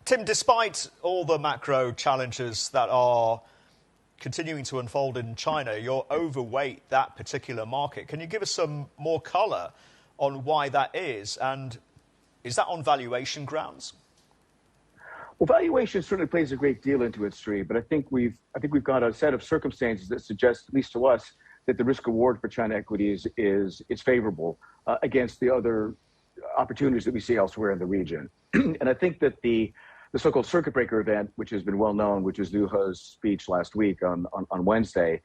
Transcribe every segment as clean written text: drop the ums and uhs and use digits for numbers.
Tim, despite all the macro challenges that are continuing to unfold in China, you're overweight that particular market. Can you give us some more colour on why that is? And is that on valuation grounds? Well, valuation certainly plays a great deal into it, Sri, but I think we've got a set of circumstances that suggest, at least to us, that the risk reward for China equities is favorable against the other opportunities that we see elsewhere in the region. And I think that the so-called circuit breaker event, which has been well known, which was Liu He's speech last week on Wednesday,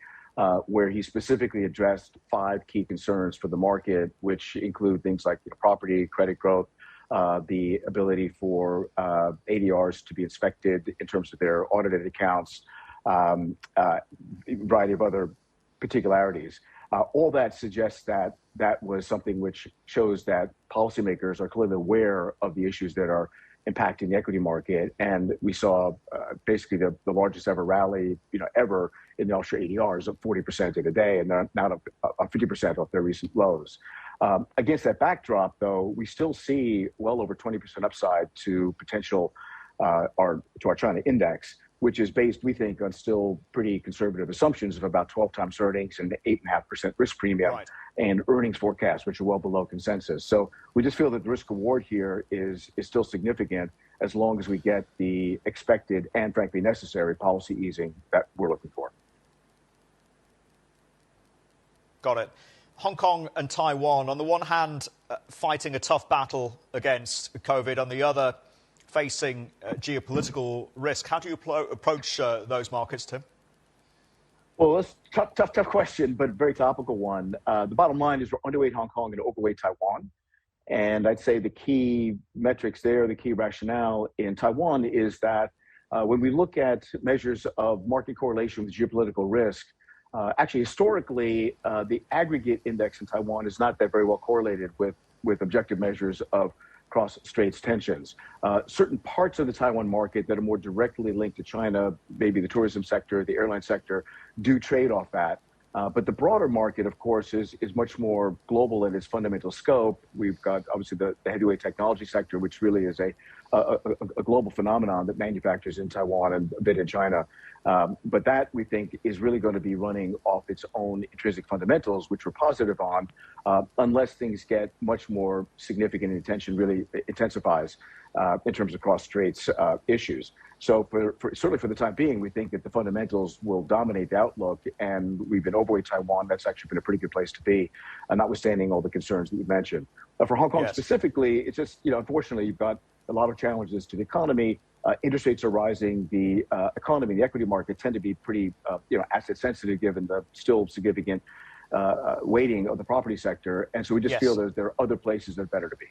where he specifically addressed 5 key concerns for the market, which include things like property, credit growth, the ability for ADRs to be inspected in terms of their audited accounts, a variety of other particularities. All that suggests that that was something which shows that policymakers are clearly aware of the issues that are impacting the equity market. And we saw basically the largest ever rally, ever in the offshore ADRs, up 40% in a day, and they're now up 50% off their recent lows. Against that backdrop, though, we still see well over 20% upside to potential to our China index, which is based, we think, on still pretty conservative assumptions of about 12 times earnings and 8.5% risk premium, right, and earnings forecasts, which are well below consensus. So we just feel that the risk reward here is still significant as long as we get the expected and, frankly, necessary policy easing that we're looking for. Got it. Hong Kong and Taiwan, on the one hand, fighting a tough battle against COVID, on the other, facing geopolitical risk. How do you approach those markets, Tim? Well, that's tough question, but very topical one. The bottom line is we're underweight Hong Kong and overweight Taiwan. And I'd say the key metrics there, the key rationale in Taiwan is that when we look at measures of market correlation with geopolitical risk, actually, historically, the aggregate index in Taiwan is not that very well correlated with objective measures of cross-straits tensions. Certain parts of the Taiwan market that are more directly linked to China, maybe the tourism sector, the airline sector, do trade off that. But the broader market, of course, is much more global in its fundamental scope. We've got, obviously, the heavyweight technology sector, which really is a global phenomenon that manufactures in Taiwan and a bit in China. But that, we think, is really going to be running off its own intrinsic fundamentals, which we're positive on, unless things get much more significant and attention really intensifies in terms of cross-straits issues. So certainly for the time being, we think that the fundamentals will dominate the outlook, and we've been overweight Taiwan. That's actually been a pretty good place to be, notwithstanding all the concerns that you mentioned. For Hong Kong specifically, it's just, unfortunately, you've got a lot of challenges to the economy. Interest rates are rising. The economy, the equity market tend to be pretty, asset sensitive given the still significant weighting of the property sector. And so we just feel that there are other places that are better to be.